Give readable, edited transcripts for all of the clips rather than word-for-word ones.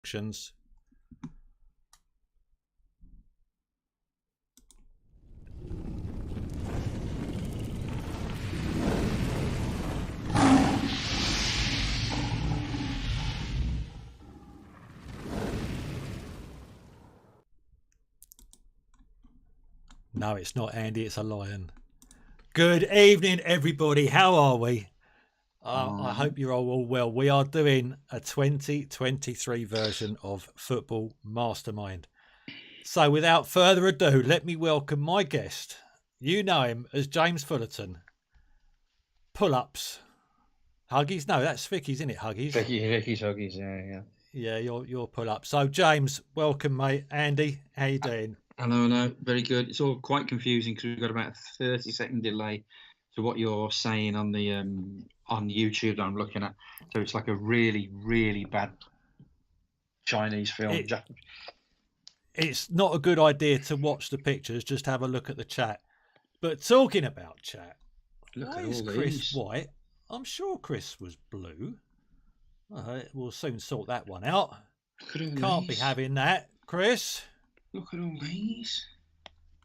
instructions. No, it's not Andy, it's a lion. Good evening, everybody. How are we? I hope you're all well. We are doing a 2023 version of Football Mastermind. So without further ado, let me welcome my guest. You know him as James Fullerton. Pull-ups. Huggies? No, that's Vicky's, isn't it, Huggies? Vicky's Huggies, yeah. Yeah, your pull-up. So, James, welcome, mate. Andy, how you doing? Hello. Very good. It's all quite confusing because we've got about a 30-second delay to what you're saying on the on YouTube that I'm looking at. So it's like a really, really bad Chinese film. It's not a good idea to watch the pictures. Just have a look at the chat. But talking about chat, why is Chris white? I'm sure Chris was blue. We'll soon sort that one out. Can't be having that, Chris. Look at all these.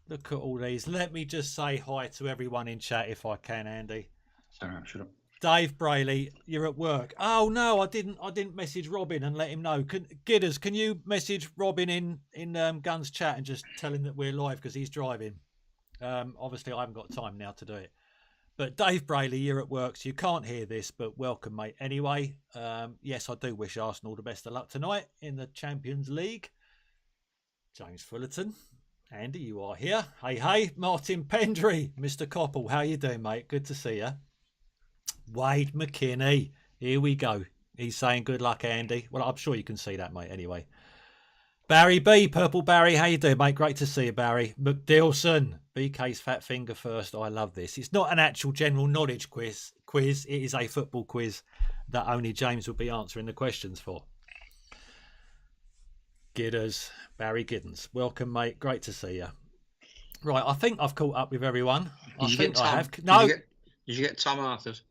Look at all these. Let me just say hi to everyone in chat if I can, Andy. Sorry, I'm sure. Dave Brayley, you're at work. Oh no, I didn't message Robin and let him know. Gidders, can you message Robin in Guns chat and just tell him that we're live because he's driving. Obviously, I haven't got time now to do it. But Dave Brayley, you're at work, so you can't hear this, but welcome, mate. Anyway, yes, I do wish Arsenal the best of luck tonight in the Champions League. James Fullerton, Andy, you are here. Hey, Martin Pendry, Mr. Coppell, how you doing, mate? Good to see you. Wade McKinney, here we go. He's saying good luck, Andy. Well, I'm sure you can see that, mate, anyway. Barry B, Purple Barry, how you doing, mate? Great to see you, Barry. McDilson, BK's fat finger first. I love this. It's not an actual general knowledge quiz. It is a football quiz that only James will be answering the questions for. Gidders, Barry Giddens. Welcome, mate. Great to see you. Right, I think I've caught up with everyone. Did you get Tom Arthurs?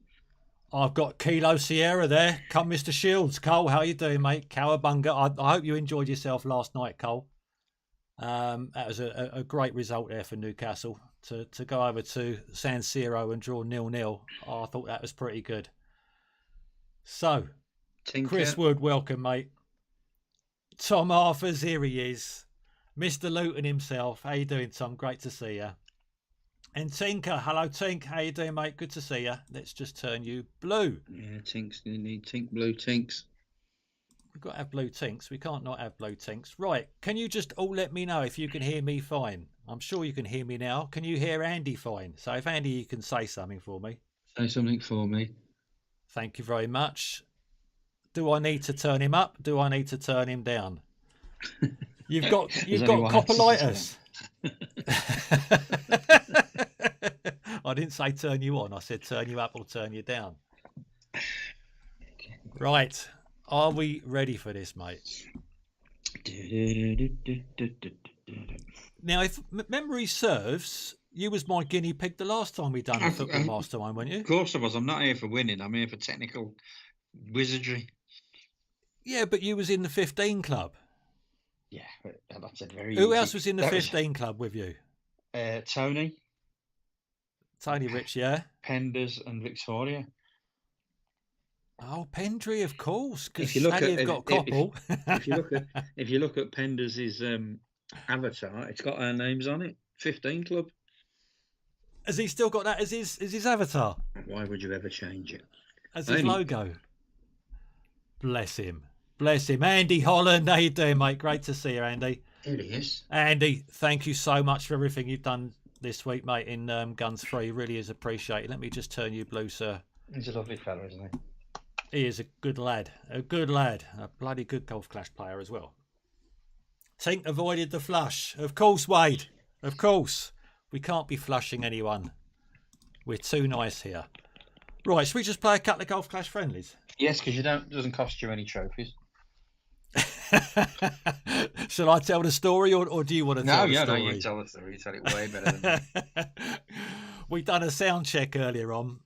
I've got Kilo Sierra there. Come, Mr. Shields. Cole, how you doing, mate? Cowabunga. I hope you enjoyed yourself last night, Cole. That was a great result there for Newcastle. To go over to San Siro and draw 0-0. I thought that was pretty good. So, Tinker. Chris Wood, welcome, mate. Tom Arthurs, here he is. Mr. Luton himself. How you doing, Tom? Great to see you. And Tinker, hello Tink, how you doing, mate? Good to see you. Let's just turn you blue. Yeah, Tink's gonna need blue tinks. We've got to have blue tinks. We can't not have blue tinks. Right, can you just all let me know if you can hear me fine? I'm sure you can hear me now. Can you hear Andy fine? So if Andy, you can say something for me. Say something for me. Thank you very much. Do I need to turn him up? Do I need to turn him down? You've got copolitis. I didn't say turn you on. I said turn you up or turn you down. Right. Are we ready for this, mate? Now, if memory serves, you was my guinea pig the last time we done a Football Mastermind, weren't you? Of course I was. I'm not here for winning. I'm here for technical wizardry. Yeah, but you was in the 15 club. Yeah, that's a very. Who else was in the 15 club with you? Tony Rich, yeah. Penders and Victoria. Oh, Pendry, of course. Because you've got Coppell. if you look at Penders' avatar, it's got our names on it. 15 club. Has he still got that as his avatar? Why would you ever change it? As his logo. Bless him. Andy Holland, how you doing, mate? Great to see you, Andy. Here he is. Andy, thank you so much for everything you've done this week, mate, in Guns 3. Really is appreciated. Let me just turn you blue, sir. He's a lovely fella, isn't he? He is a good lad. A bloody good Golf Clash player as well. Tink avoided the flush. Of course, Wade. Of course. We can't be flushing anyone. We're too nice here. Right, should we just play a couple of Golf Clash friendlies? Yes, because it doesn't cost you any trophies. Shall I tell the story or do you want to tell the story? No, you tell the story. You tell it way better than me. We done a sound check earlier on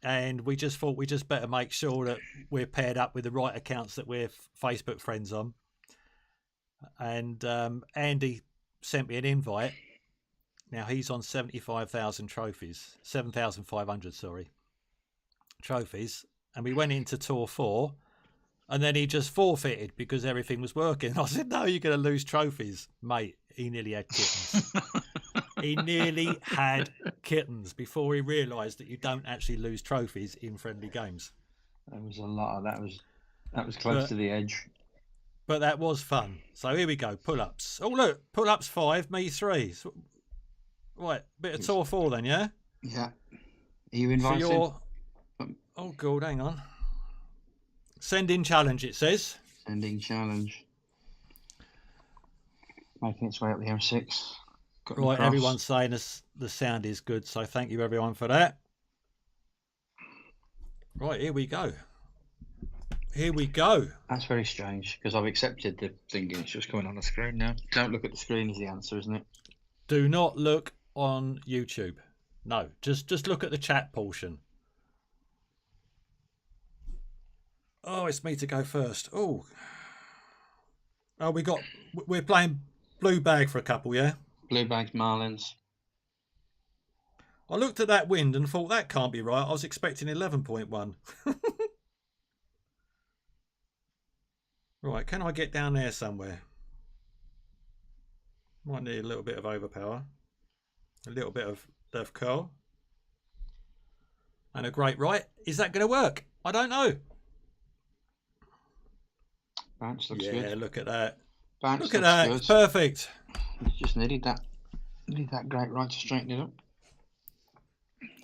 and we just thought we just better make sure that we're paired up with the right accounts that we're Facebook friends on. And Andy sent me an invite. Now he's on 75,000 trophies, 7,500, sorry, trophies. And we went into Tour 4, and then he just forfeited because everything was working. I said, no, you're going to lose trophies. Mate, he nearly had kittens. He nearly had kittens before he realised that you don't actually lose trophies in friendly games. There was a lot of that. Was close to the edge. But that was fun. So here we go, pull-ups. Oh, look, pull-ups 5, me 3. So, right, bit of Tour 4 then, yeah? Yeah. Are you invited? Oh, God, hang on. Sending challenge, it says. Sending challenge. Making its way up the M6. Right, everyone's saying the sound is good, so thank you, everyone, for that. Right, here we go. Here we go. That's very strange, because I've accepted the thing and it's just coming on the screen now. Don't look at the screen is the answer, isn't it? Do not look on YouTube. No, just look at the chat portion. Oh, it's me to go first. Oh, we're playing blue bag for a couple, yeah? Blue bags, Marlins. I looked at that wind and thought that can't be right. I was expecting 11.1. Right, can I get down there somewhere? Might need a little bit of overpower. A little bit of left curl. And a great right. Is that going to work? I don't know. Bounce looks good. Yeah, look at that. Bounce look at that. Good. It's perfect. It's just needed that great right to straighten it up.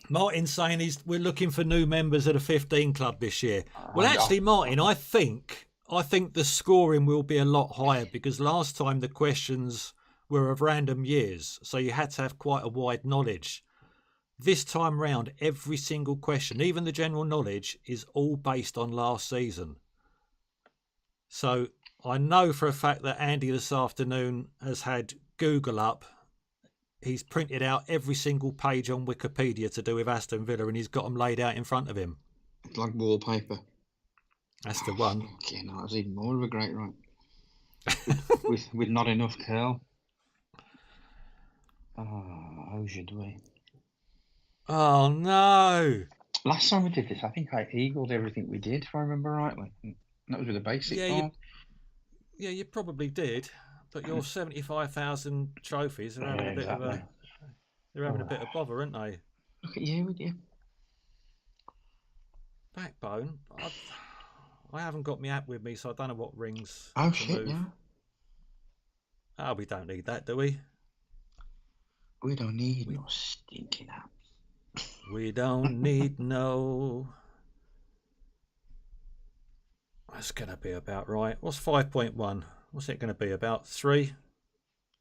Martin's saying we're looking for new members of the 15 club this year. Well, actually, Martin, I think the scoring will be a lot higher because last time the questions were of random years, so you had to have quite a wide knowledge. This time round, every single question, even the general knowledge, is all based on last season. So I know for a fact that Andy this afternoon has had Google up. He's printed out every single page on Wikipedia to do with Aston Villa and he's got them laid out in front of him. It's like wallpaper. That's the one. Okay, no, that's even more of a great right. with not enough curl. Oh, how should we? Oh, no. Last time we did this, I think I eagled everything we did, if I remember rightly. That was with a basic ball. Yeah, you probably did. But your 75,000 trophies are having a bit of a... They're having a bit of bother, aren't they? Look at you, would you? Backbone. I haven't got my app with me, so I don't know what rings. Oh, shit, yeah. Oh, we don't need that, do we? We don't need no stinking app. We don't need no... That's going to be about right. What's 5.1? What's it going to be? About 3?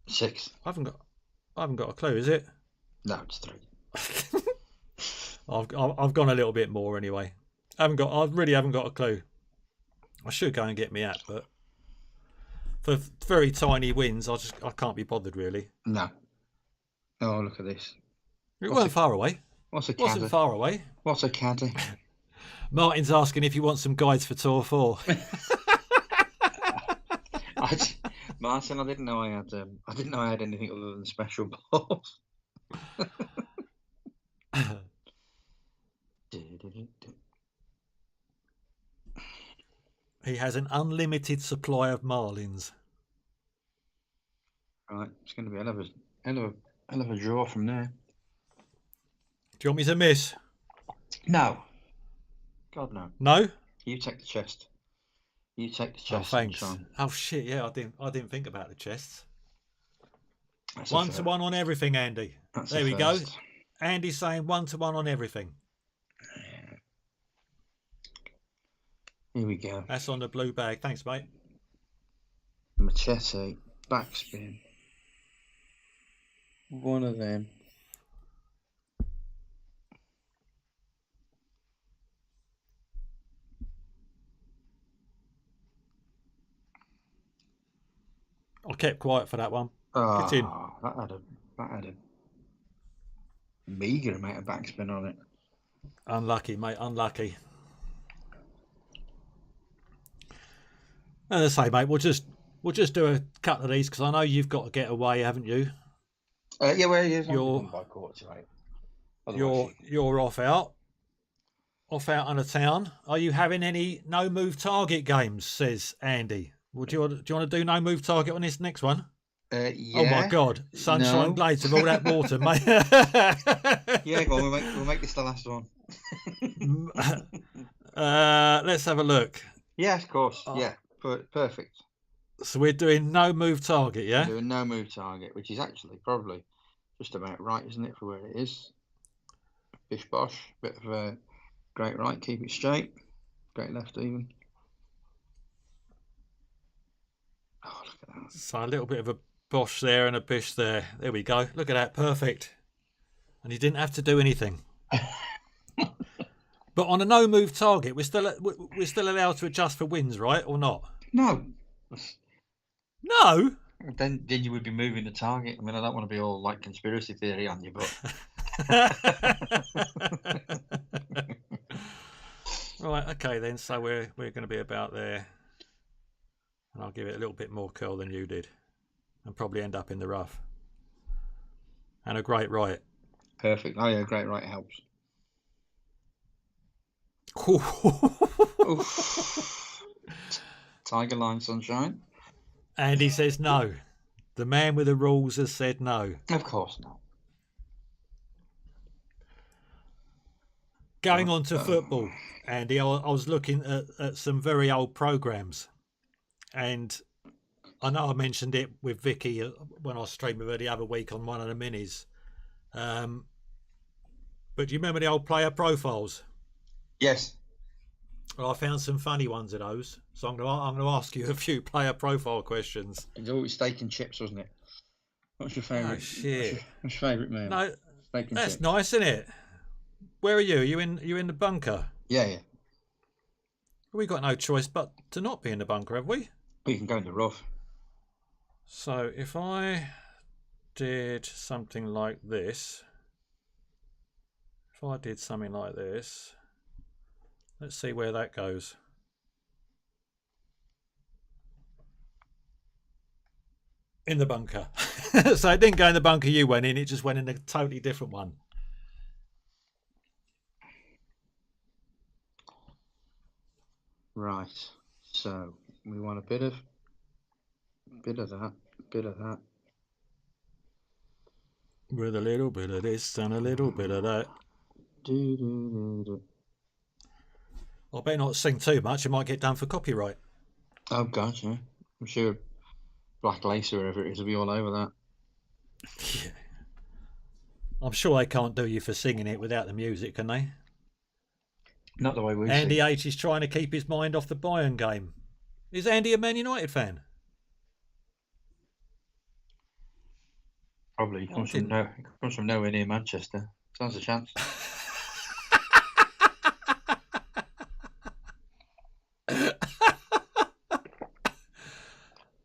6. I haven't got a clue, is it? No, it's 3. I've gone a little bit more anyway. I really haven't got a clue. I should go and get me app, but for very tiny wins, I can't be bothered really. No. Oh, look at this. It wasn't far away. What's a caddy? Wasn't far away. What's a caddy? Martin's asking if you want some guides for Tour 4. Martin, I didn't know I had anything other than special balls. He has an unlimited supply of marlins. Right, it's going to be a hell of a draw from there. Do you want me to miss? No. God, no. No? You take the chest. You take the chest. Oh, thanks. Oh, shit, yeah, I didn't think about the chests. 1-to-1 on everything, Andy. There we go. Andy's saying 1-to-1 on everything. Here we go. That's on the blue bag. Thanks, mate. Machete, backspin. One of them. I kept quiet for that one. Oh, Get in. That had a meagre amount of backspin on it. Unlucky, mate. Unlucky. As I say, mate, we'll just We'll just do a couple of these because I know you've got to get away, haven't you? Yeah, well, yeah, You're by quarter to 8. Otherwise you're off out on a town. Are you having any no move target games? Says Andy. Would you want to do no move target on this next one? yeah. Oh my God, Sunshine No. Glades with all that water, mate. Yeah, go on, we'll make this the last one. Let's have a look. Yeah, of course. Yeah, perfect. So we're doing no move target, yeah? We're doing no move target, which is actually probably just about right, isn't it, for where it is? Bish bosh, bit of a great right, keep it straight. Great left even. Oh, look at that. So a little bit of a bosh there and a bish there. There we go. Look at that, perfect. And you didn't have to do anything. But on a no move target, we're still allowed to adjust for wins, right, or not? No. No. Then you would be moving the target. I mean, I don't want to be all like conspiracy theory on you, but right, okay then. So we're going to be about there, and I'll give it a little bit more curl than you did, and probably end up in the rough. And a great right. Perfect. Oh yeah, great right helps. Tiger line, Sunshine. And he says no. The man with the rules has said no. Of course not. Going on to football, Andy, I was looking at some very old programmes, and I know I mentioned it with Vicky when I streamed with her the other week on one of the minis. But do you remember the old player profiles? Yes. Well, I found some funny ones of those, so I'm going to ask you a few player profile questions. It was always steak and chips, wasn't it? What's your favourite? Oh shit! What's your favourite meal? No, steak and that's chips. nice, isn't it? Where are you? You in the bunker? Yeah. We got no choice but to not be in the bunker, have we? We can go in the rough. So if I did something like this, let's see where that goes. In the bunker. So it didn't go in the bunker you went in, it just went in a totally different one. Right. So we want a bit of that. With a little bit of this and a little bit of that. I better not sing too much, it might get done for copyright. Oh gosh, yeah. I'm sure Black Lace or whatever it is will be all over that. Yeah. I'm sure they can't do you for singing it without the music, can they? Not the way we Andy sing. H is trying to keep his mind off the Bayern game. Is Andy a Man United fan? Probably. He comes from nowhere near Manchester. Sounds a chance.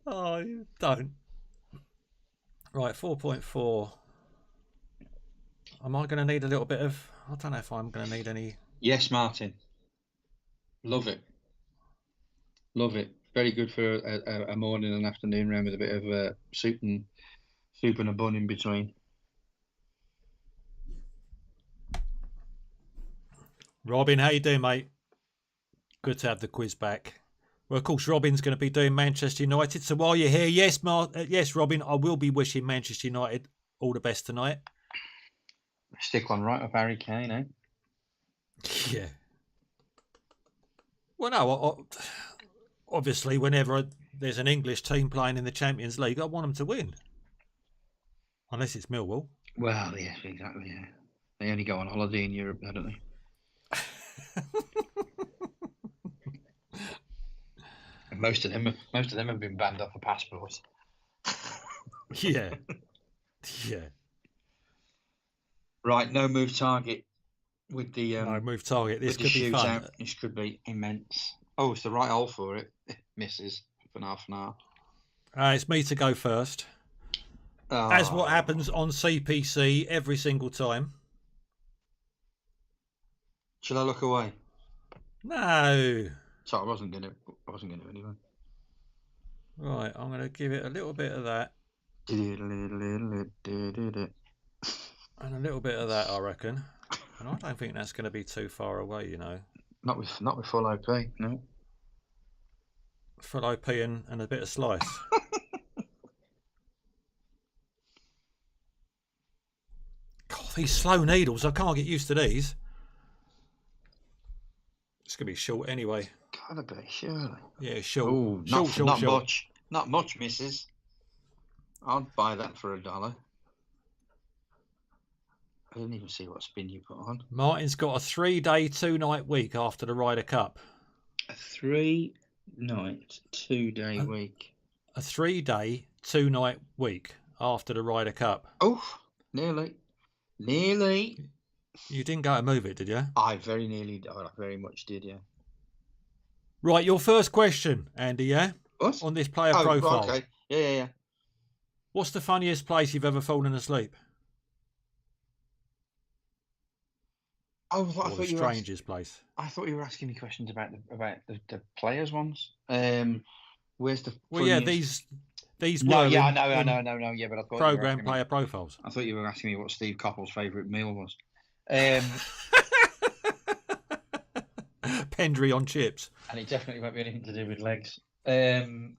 Oh, you don't. Right, 4.4. Am I going to need a little bit of... I don't know if I'm going to need any... Yes, Martin. Love it. Very good for a morning and afternoon round with a bit of soup and a bun in between. Robin, how you doing, mate? Good to have the quiz back. Well, of course, Robin's going to be doing Manchester United. So while you're here, yes, Robin, I will be wishing Manchester United all the best tonight. Stick one right up Harry Kane, eh? Yeah. Well, no, obviously, whenever there's an English team playing in the Champions League, I want them to win. Unless it's Millwall. Well, yes, exactly, yeah. They only go on holiday in Europe, don't they? And most of them have been banned off a passport. Yeah. Right, no move target with the no move target. This could be fun. This could be immense. Oh, it's the right hole for it. Misses for half an hour. It's me to go first. Oh. As what happens on CPC every single time. Shall I look away? No. So I wasn't gonna anyway. Right, I'm going to give it a little bit of that and a little bit of that, I reckon. And I don't think that's going to be too far away, you know. Not with full OP, no. Full OP and a bit of slice. God, these slow needles, I can't get used to these. It's going to be short anyway. Gotta be, surely. Yeah, short. Oh, not much. Not much, missus. I'd buy that for $1. I didn't even see what spin you put on. Martin's got a 3-day, 2-night week after the Ryder Cup. A 3-night, 2-day week. A 3-day, 2-night week after the Ryder Cup. Oh, nearly. Nearly. You didn't go to move it, did you? I very nearly, I very much did, yeah. Right, your first question, Andy, yeah? What? On this player profile. Okay. Yeah. What's the funniest place you've ever fallen asleep? Oh, I thought the strangest place. I thought you were asking me questions about the players' ones. Where's the? Well, yeah, these No, were yeah, I know. Yeah, but I thought program player profiles. I thought you were asking me what Steve Coppell's favourite meal was. Pendry on chips. And it definitely won't be anything to do with legs. Me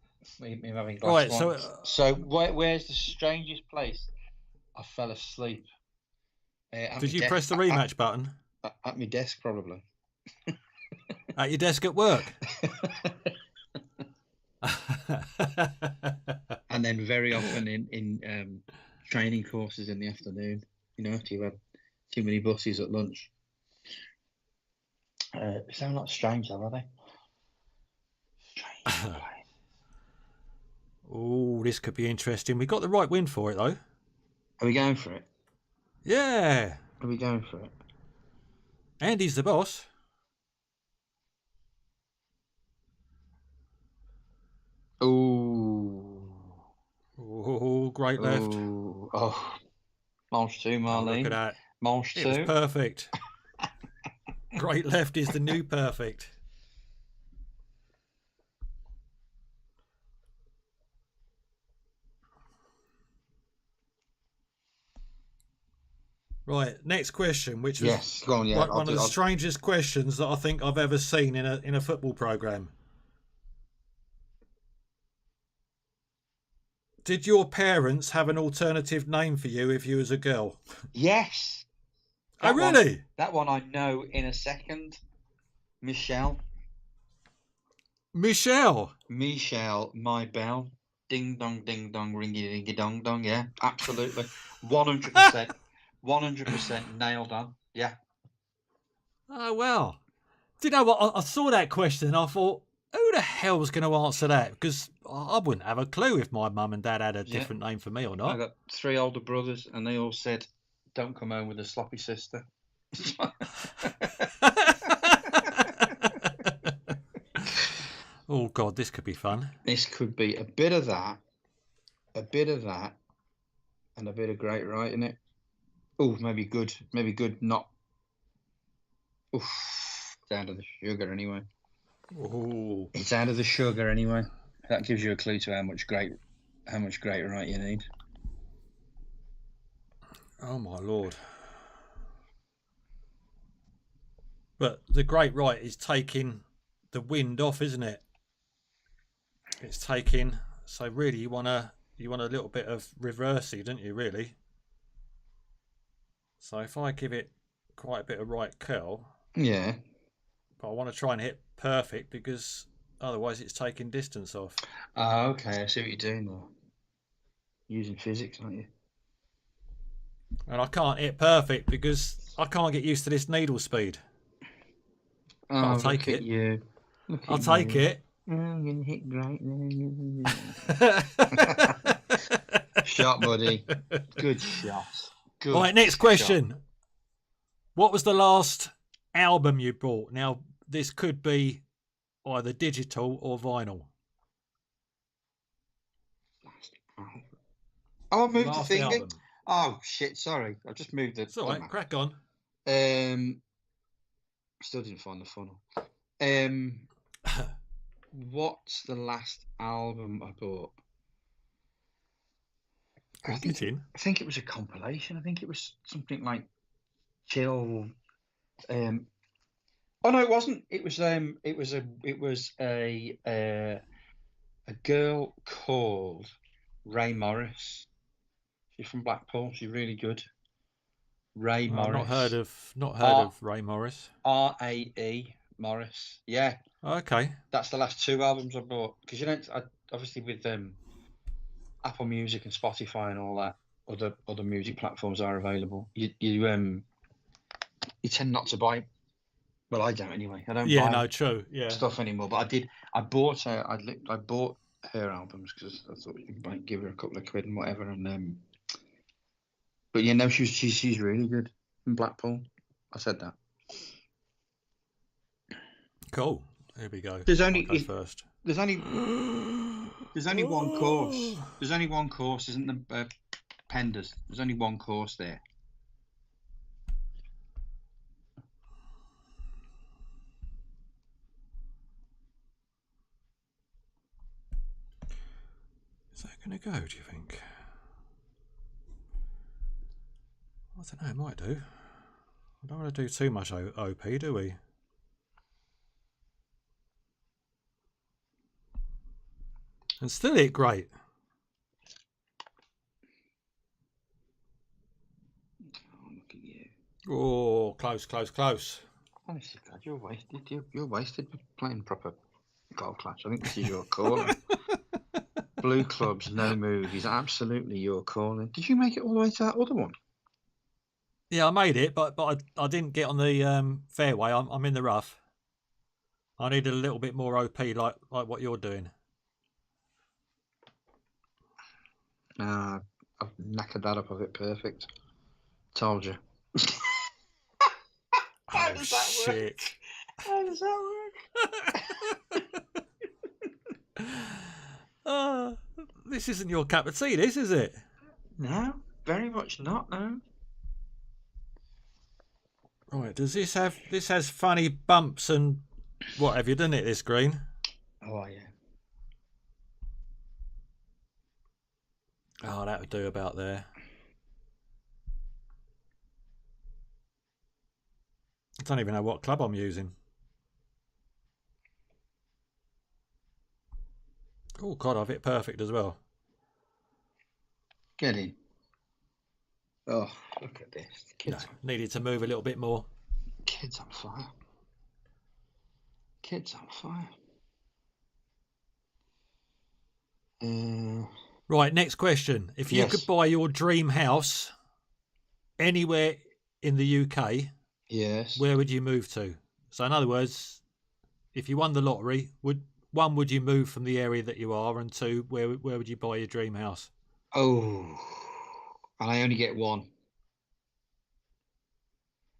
having glass right, so where's the strangest place I fell asleep? Did you press the rematch button? At my desk, probably. At your desk at work? And then very often in training courses in the afternoon, you know, after you've had too many buses at lunch. Sound not strange though, are they? Strange. Oh, this could be interesting. We got the right win for it though. Are we going for it? Yeah. Are we going for it? Andy's the boss. Oh, great left. Oh, Manche 2, Marlene. Look at that. Manche 2. It was perfect. Great left is the new perfect. Right, next question, which was go on, yeah. one of the strangest questions that I think I've ever seen in a football programme. Did your parents have an alternative name for you if you was a girl? Yes. Oh, really? That one I know in a second. Michelle, my bell. Ding dong, ringy dingy dong dong. Yeah, absolutely. 100%. 100% nailed on. Yeah. Oh, well. Do you know what? I saw that question and I thought, who the hell's going to answer that? Because I wouldn't have a clue if my mum and dad had a different name for me or not. I got 3 older brothers and they all said, don't come home with a sloppy sister. Oh, God, this could be fun. This could be a bit of that, and a bit of great right in it. Oh, maybe good, not. Oof, it's out of the sugar anyway. Ooh. It's out of the sugar anyway. That gives you a clue to how much great right you need. Oh my Lord. But the great right is taking the wind off, isn't it? It's taking, so really you want a little bit of reversey, don't you, really? So if I give it quite a bit of right curl. Yeah. But I want to try and hit perfect because otherwise it's taking distance off. Oh, okay, I see what you're doing there. Using physics, aren't you? And I can't hit perfect because I can't get used to this needle speed. Oh, I'll take it. I'll take it. I'm going to hit great there. Shot, buddy. Good shot. Good. All right, next question. What was the last album you bought? Now, this could be either digital or vinyl. Oh, I moved the thing. Album. Oh, shit, sorry. I just moved the... It's all right, crack on. Still didn't find the funnel. what's the last album I bought? I think it was a compilation. I think it was something like Chill. Oh no, it wasn't. It was a girl called Ray Morris. She's from Blackpool. She's really good. Ray I've Morris. not heard of Ray Morris. Rae Morris. Yeah. Okay. That's the last 2 albums I bought, because obviously with Apple Music and Spotify and all that, other music platforms are available. You tend not to buy. Well, I don't anyway. I don't buy true. Yeah. stuff anymore. But I did. I bought her albums because I thought you might give her a couple of quid and whatever. And but yeah, no, she's really good in Blackpool. I said that. Cool. Here we go. There's only first. There's only one course. There's only one course, isn't there? Penders. There's only one course there. Is that going to go, do you think? I don't know, it might do. I don't want to do too much OP, do we? And still hit great. Oh, look at you. Oh, close. Honestly, God, you're wasted. You're wasted with playing proper golf clash. I think this is your calling. Blue clubs, no movies. Absolutely your calling. Did you make it all the way to that other one? Yeah, I made it, but I didn't get on the fairway. I'm in the rough. I needed a little bit more OP, like what you're doing. I've knackered that up of it perfect. Told you. How does that work? How does that work? This isn't your cup of tea, this, is it? No, very much not, no. Right, does this has funny bumps and what have you done it, this green? Oh, yeah. Oh, that would do about there. I don't even know what club I'm using. Oh, God, I've hit perfect as well. Get in. Oh, look at this. Kids needed to move a little bit more. Kids on fire. Kids on fire. Right, next question. If you could buy your dream house anywhere in the UK, yes, where would you move to? So in other words, if you won the lottery, would you move from the area that you are, and 2, where would you buy your dream house? Oh, and I only get one.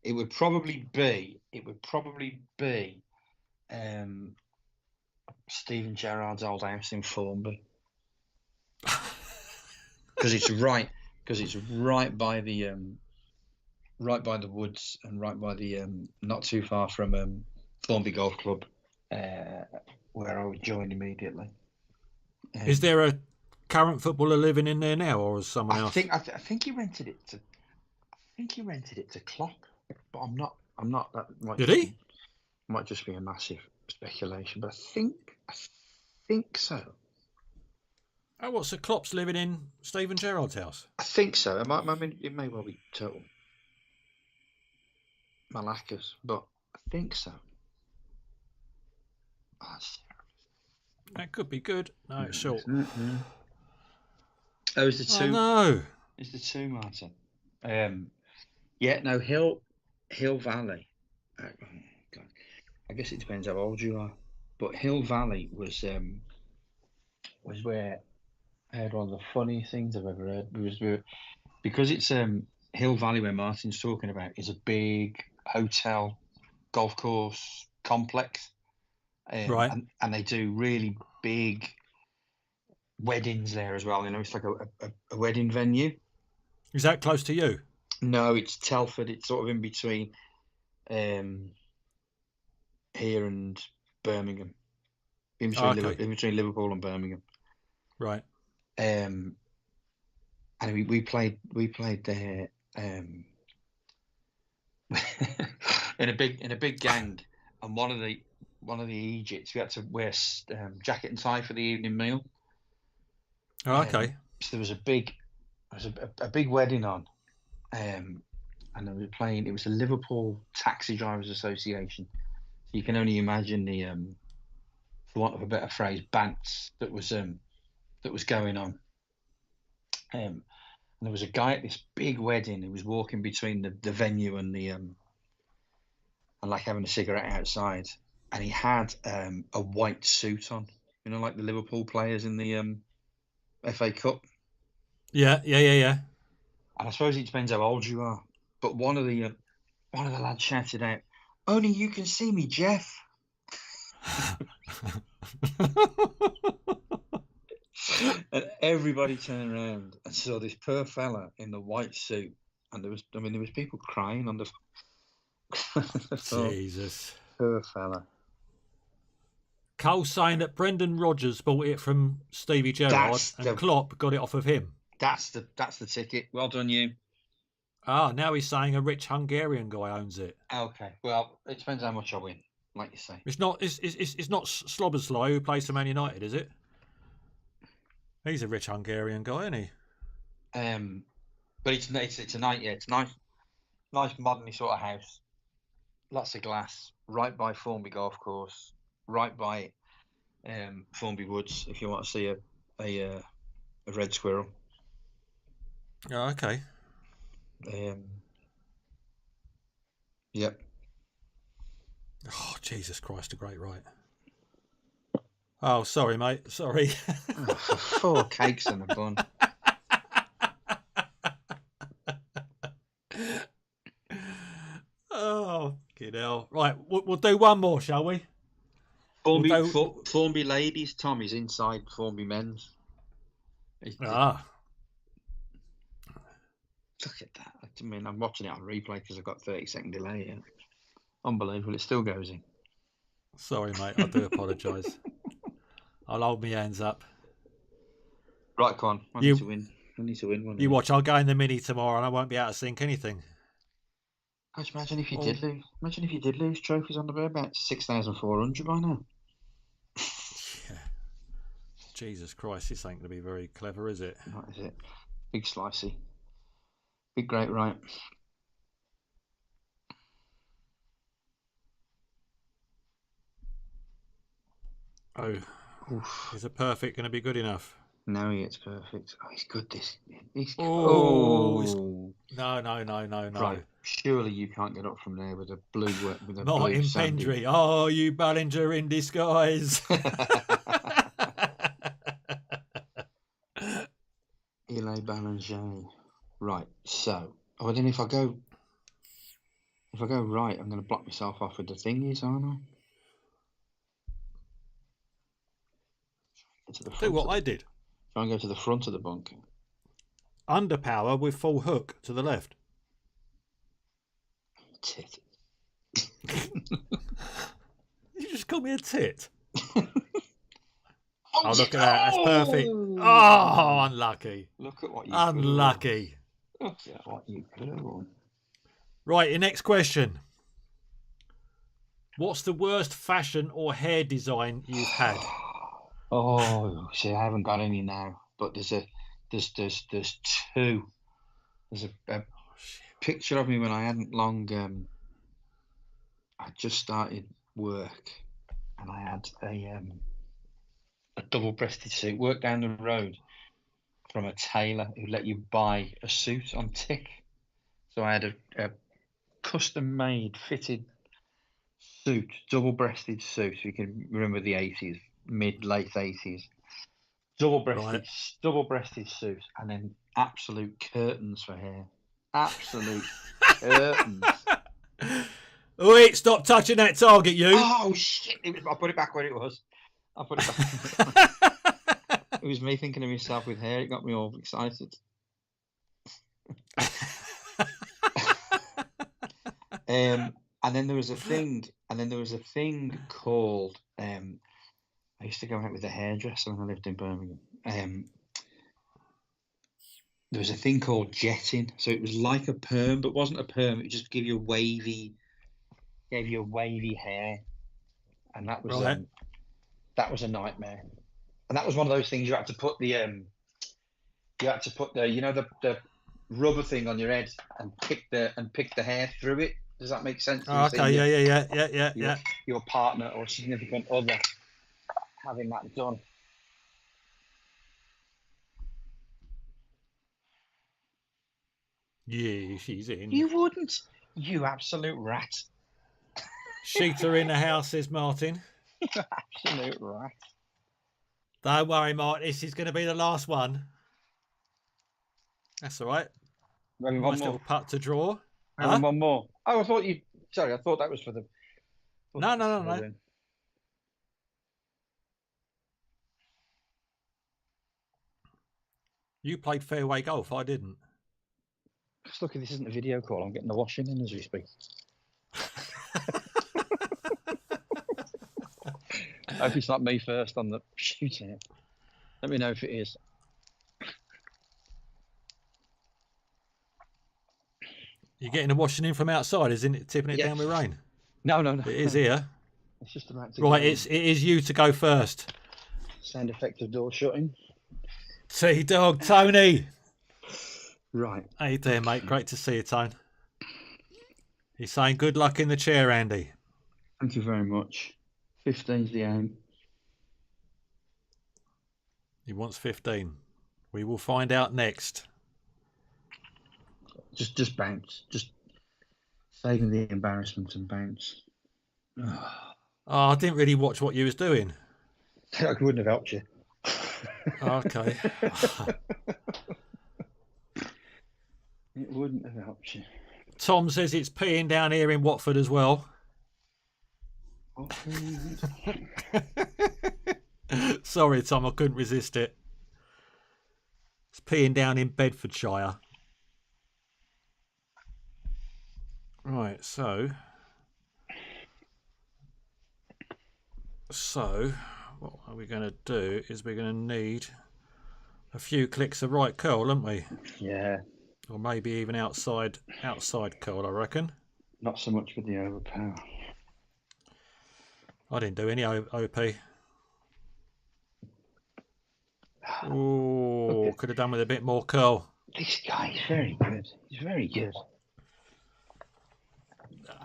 It would probably be Stephen Gerrard's old house in Formby. Because it's right by the woods and right by the not too far from Formby Golf Club, where I would join immediately. Is there a current footballer living in there now, or is someone else? I think he rented it to. I think he rented it to Klopp, but I'm not. That might Did he? Might just be a massive speculation, but I think so. Oh, what? So Klopp's living in Stephen Gerrard's house? I think so. It may well be total malakas, but I think so. Oh, that's terrible. That could be good. No, it's short. Mm-hmm. Oh, is the 2? Oh, no. Is the 2, Martin? Yeah, no, Hill Valley. Oh, God. I guess it depends how old you are, but Hill Valley was where I heard one of the funniest things I've ever heard. Because it's Hill Valley, where Martin's talking about, is a big hotel golf course complex, right? And they do really big weddings there as well. You know, it's like a wedding venue. Is that close to you? No, it's Telford. It's sort of in between here and Birmingham. in between Liverpool and Birmingham. Right. And we played there in a big gang, and one of the Egypts, we had to wear jacket and tie for the evening meal. Oh, okay. So there was a big wedding on, and they were playing. It was the Liverpool Taxi Drivers Association. So you can only imagine the, for want of a better phrase, bants that was going on. And there was a guy at this big wedding who was walking between the venue and the and like having a cigarette outside, and he had a white suit on, like the Liverpool players in the FA Cup. Yeah. And I suppose it depends how old you are, but one of the lads shouted out, "Only you can see me, Jeff." And everybody turned around and saw this poor fella in the white suit, and there was people crying on the Jesus. Poor fella. Cole saying that Brendan Rodgers bought it from Stevie Gerrard and Klopp got it off of him. That's the ticket. Well done, you. Now he's saying a rich Hungarian guy owns it. Okay. Well, it depends how much I win, like you say. It's not Slobosly who plays for Man United, is it? He's a rich Hungarian guy, isn't he? But it's a nice, it's nice modern sort of house. Lots of glass, right by Formby Golf Course, right by Formby Woods. If you want to see a red squirrel. Oh, okay. Yep. Oh, Jesus Christ, a great right. Oh, sorry, mate. Sorry. Oh, for 4 cakes and a bun. Oh, fucking hell. Right, we'll do one more, shall we? Formby ladies, Tom, is inside Formby men's. Look at that. I mean, I'm watching it on replay because I've got 30-second delay here. Unbelievable. It still goes in. Sorry, mate. I do apologise. I'll hold my hands up. Right, Con. I need to win. You watch. I'll go in the Mini tomorrow and I won't be able to sync anything. Just imagine if you did lose. Imagine if you did lose trophies on the board, about 6,400 by now. Yeah. Jesus Christ, this ain't going to be very clever, is it? What is it? Big slicey. Big great right. Oh. Oof. Is a perfect going to be good enough? No, it's perfect. Oh, he's good. No. Right. Surely you can't get up from there with a blue Martin Pendry. Oh, you Ballinger in disguise. Eli Ballinger. Right. So, then if I go right, I'm going to block myself off with the thingies, aren't I? Do what I did. Try and go to the front of the bunker. Underpower with full hook to the left. Tit. You just call me a tit. Oh, look at that. That's perfect. Oh, unlucky. Look at what you Unlucky. Look at what you blew. Right, your next question. What's the worst fashion or hair design you've had? Oh, see, I haven't got any now, but there's two. There's a picture of me when I hadn't long. I just started work, and I had a double-breasted suit. Worked down the road from a tailor who let you buy a suit on tick. So I had a custom-made, fitted suit, double-breasted suit. So you can remember the 80s. Late 80s, double-breasted suit, and then absolute curtains for hair. Absolute curtains. Wait, stop touching that target, you. Oh shit! I put it back where it was. It was me thinking of myself with hair. It got me all excited. And then there was a thing. called I used to go out with a hairdresser when I lived in Birmingham. There was a thing called jetting, so it was like a perm, but wasn't a perm. It just gave you wavy hair, and that was Right. that was a nightmare. And that was one of those things you had to put the the rubber thing on your head and pick the hair through it. Does that make sense? Oh, okay. Yeah. Your partner or significant other having that done. Yeah, she's in. You wouldn't, you absolute rat. Sheeta in the house, says Martin. Absolute rat. Don't worry, Martin. This is going to be the last one. That's all right. Maybe Nice little putt to draw. Huh? One more. Oh, I thought you. Sorry, I thought that was for the. No. You played fairway golf. I didn't. Just look, this isn't a video call. I'm getting the washing in as we speak. I hope it's not me first on the shooting. Let me know if it is. You're getting the washing in from outside, isn't it? Tipping it down with rain. No. It is here. It's just about to. Right, it is you to go first. Sound effect of door shutting. T-Dog, Tony. Right. How you doing, mate? Great to see you, Tone. He's saying good luck in the chair, Andy. Thank you very much. 15's the aim. He wants 15. We will find out next. Just bounce. Just saving the embarrassment and bounce. Oh, I didn't really watch what you was doing. I wouldn't have helped you. Okay. It wouldn't have helped you. Tom says it's peeing down here in Watford as well. Sorry, Tom, I couldn't resist it. It's peeing down in Bedfordshire. Right, so what are we going to do is we're going to need a few clicks of right curl, aren't we? Yeah. Or maybe even outside curl, I reckon. Not so much with the overpower. I didn't do any OP. Oh, could have done with a bit more curl. This guy is very good. He's very good.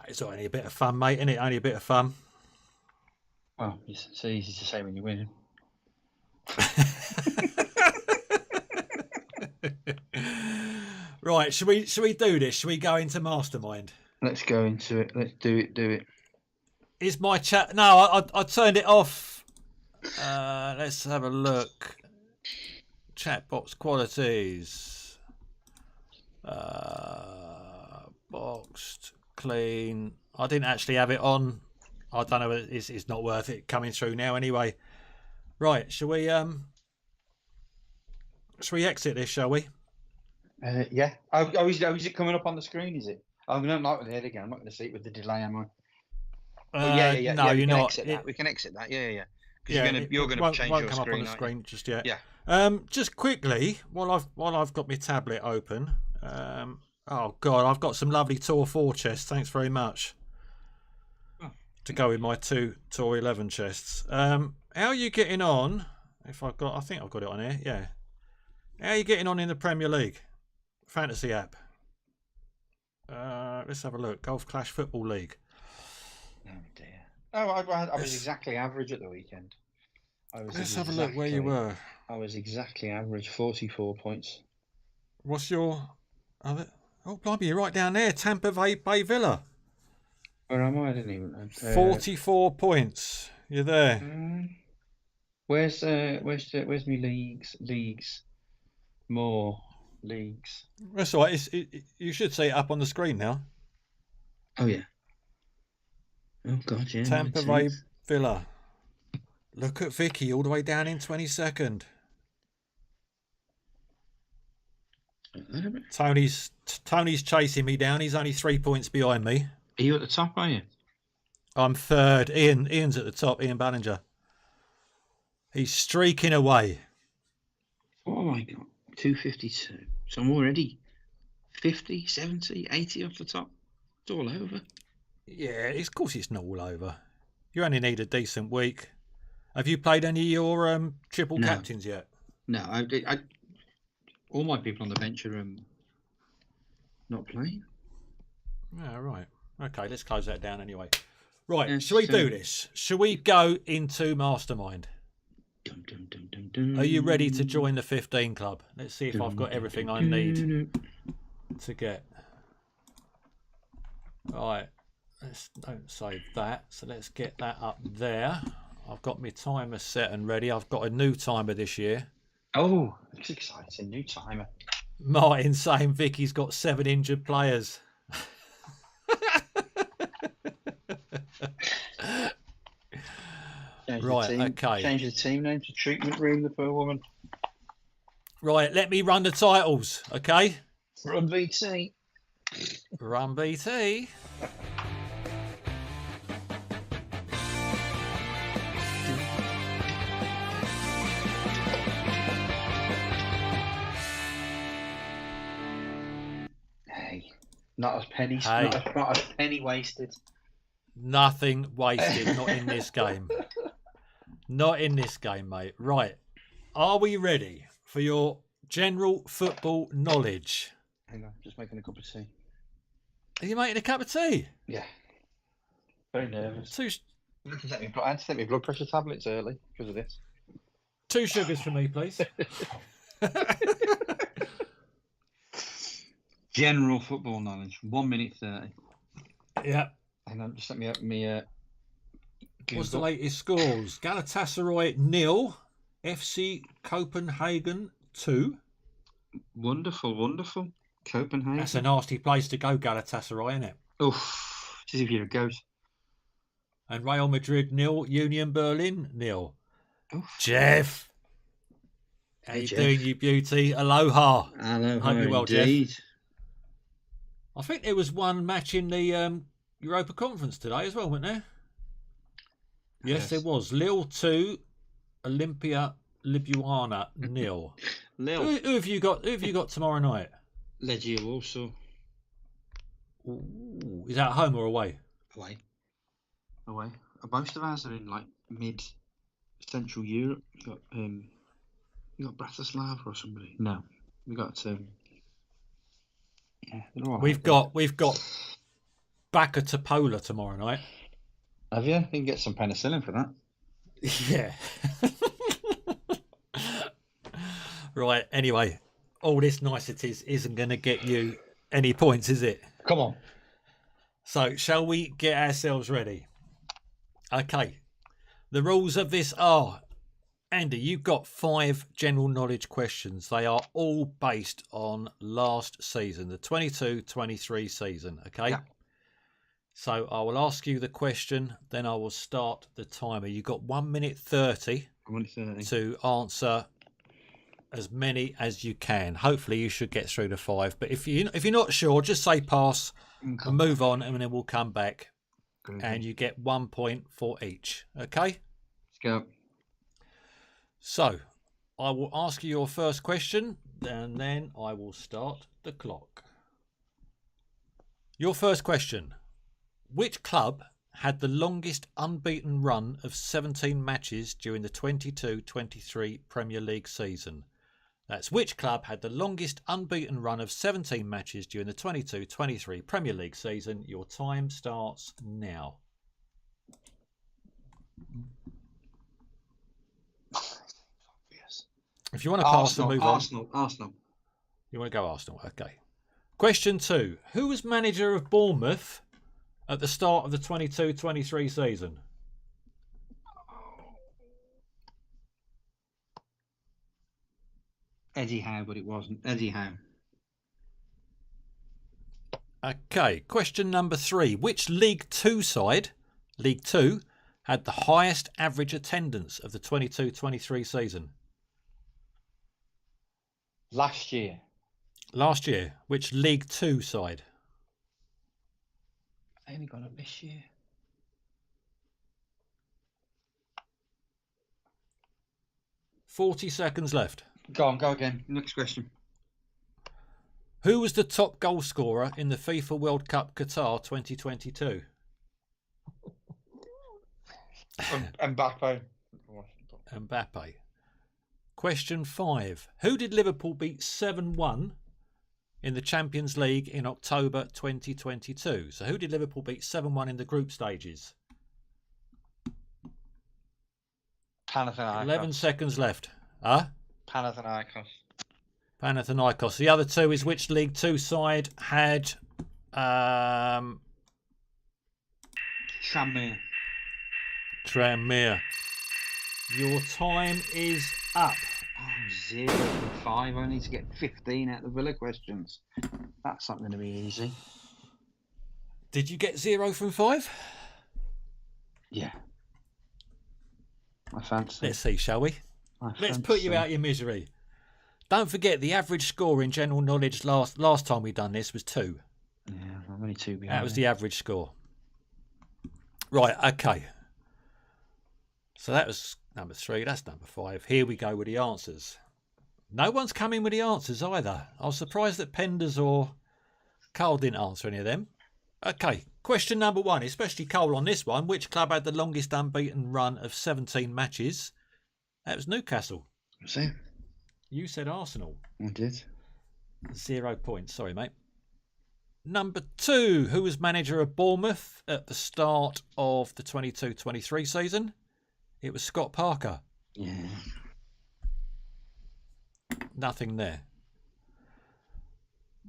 It's only a bit of fun, mate, isn't it? Only a bit of fun. Well, it's so easy to say when you're winning. Right, should we do this? Should we go into Mastermind? Let's go into it. Let's do it. Is my chat? No, I turned it off. Let's have a look. Chat box qualities. Boxed, clean. I didn't actually have it on. I don't know. It's not worth it coming through now anyway. Right, shall we exit this? Shall we? Yeah. Oh, is it coming up on the screen? Is it? I'm not like with it again. I'm not going to see it with the delay, am I? Yeah. No, you're not. We can exit that. Yeah. Yeah, you're going to change won't your come screen, up on the screen just yet. Yeah. Just quickly, while I've got my tablet open. Oh God, I've got some lovely Tour 4 chests. Thanks very much. To go with my two Tour 11 chests. How are you getting on? I think I've got it on here. Yeah. How are you getting on in the Premier League fantasy app? Let's have a look. Golf Clash Football League. Oh dear. Oh, I was exactly average at the weekend. Let's have a look where you were. I was exactly average, 44 points. What's your? Oh, blimey, you're right down there. Tampa Bay Villa. Where am I? I didn't even. 44 points. You're there. Where's me leagues? More leagues. That's all right. You should see it up on the screen now. Oh yeah. Oh God, yeah. Tampa Bay Villa. Look at Vicky all the way down in 22nd. Tony's chasing me down. He's only 3 points behind me. Are you at the top, are you? I'm third. Ian's at the top. Ian Ballinger. He's streaking away. What have I got? 252. So I'm already 50, 70, 80 off the top. It's all over. Yeah, of course it's not all over. You only need a decent week. Have you played any of your triple captains yet? No, I all my people on the bench are not playing. Yeah, right. Okay, let's close that down anyway. Right, Yes, shall we do this? Shall we go into Mastermind? Dun, dun, dun, dun, dun. Are you ready to join the 15 club? Let's see if I've got everything I need to get. Right, don't save that. So let's get that up there. I've got my timer set and ready. I've got a new timer this year. Oh, it's exciting. New timer. Martin saying Vicky's got 7 injured players. Right, okay. Change the team name to Treatment Room, the poor woman. Right, let me run the titles, okay? Run BT. Run BT. Hey, not a penny. Hey. Not a penny wasted. Nothing wasted, not in this game. Not in this game, mate. Right. Are we ready for your general football knowledge? Hang on, just making a cup of tea. Are you making a cup of tea? Yeah. Very nervous. Two I had to take my blood pressure tablets early because of this. 2 sugars for me, please. General football knowledge, 1 minute 30. Yeah. Hang on, just let me open me. What's the latest scores? Galatasaray 0, FC Copenhagen 2. Wonderful, wonderful. Copenhagen. That's a nasty place to go, Galatasaray, isn't it? Oof, as if you're a ghost. And Real Madrid 0, Union Berlin 0. Oof. Jeff. How Hey, you Jeff. doing, you beauty? Aloha. Hello, Hope you're well, indeed. Jeff. I think there was one match in the Europa Conference today as well, wasn't there? Yes, there was. Lille 2, Olympia Ljubljana 0. Lil. Who have you got? Who have you got tomorrow night? Legia also. Ooh, is that at home or away? Away. Most of ours are in like mid Central Europe. You got Bratislava or somebody. No, we got yeah, they're all right. We've got Bacca Topola tomorrow night. Have you? You can get some penicillin for that. Yeah. Right. Anyway, all this niceties isn't going to get you any points, is it? Come on. So, shall we get ourselves ready? Okay. The rules of this are, Andy, you've got 5 general knowledge questions. They are all based on last season, the 22-23 season. Okay. Yeah. So I will ask you the question, then I will start the timer. You've got 1 minute 30 to answer as many as you can. Hopefully you should get through the 5. But if you're not sure, just say pass and move on, and then we'll come back. And you get 1 point for each. Okay? Let's go. So I will ask you your first question, and then I will start the clock. Your first question. Which club had the longest unbeaten run of 17 matches during the 22-23 Premier League season? That's which club had the longest unbeaten run of 17 matches during the 22-23 Premier League season? Your time starts now. Yes. If you want to pass Arsenal, and move Arsenal. You want to go Arsenal? Okay. Question 2. Who was manager of Bournemouth at the start of the 22-23 season? Eddie Howe, but it wasn't. Eddie Howe. Okay. Question number 3. Which League 2 side, League 2, had the highest average attendance of the 22-23 season? Last year. Last year. Which League 2 side? I only got it this year. 40 seconds left. Go again. Next question. Who was the top goal scorer in the FIFA World Cup Qatar 2022? Mbappe. Mbappe. Question 5. Who did Liverpool beat 7-1 in the Champions League in October 2022? So who did Liverpool beat 7-1 in the group stages? Panathinaikos. 11 seconds left. Huh? Panathinaikos. Panathinaikos. The other two is which League Two side had Tranmere. Tranmere. Your time is up. Oh, 0 from 5. I need to get 15 out of the Villa questions. That's not going to be easy. Did you get 0 from 5? Yeah. I fancy. Let's see, shall we? Let's put you out your misery. Don't forget the average score in general knowledge last time we done this was 2. Yeah, I'm only 2 behind. That was the average score. Right, okay. So that was number 3. That's number 5. Here we go with the answers. No one's coming with the answers either. I was surprised that Penders or Carl didn't answer any of them. Okay, question number 1, especially Cole on this one. Which club had the longest unbeaten run of 17 matches? That was Newcastle. Was it? You said Arsenal. I did. 0 points. Sorry, mate. Number 2, who was manager of Bournemouth at the start of the 22-23 season? It was Scott Parker. Yeah. Nothing there.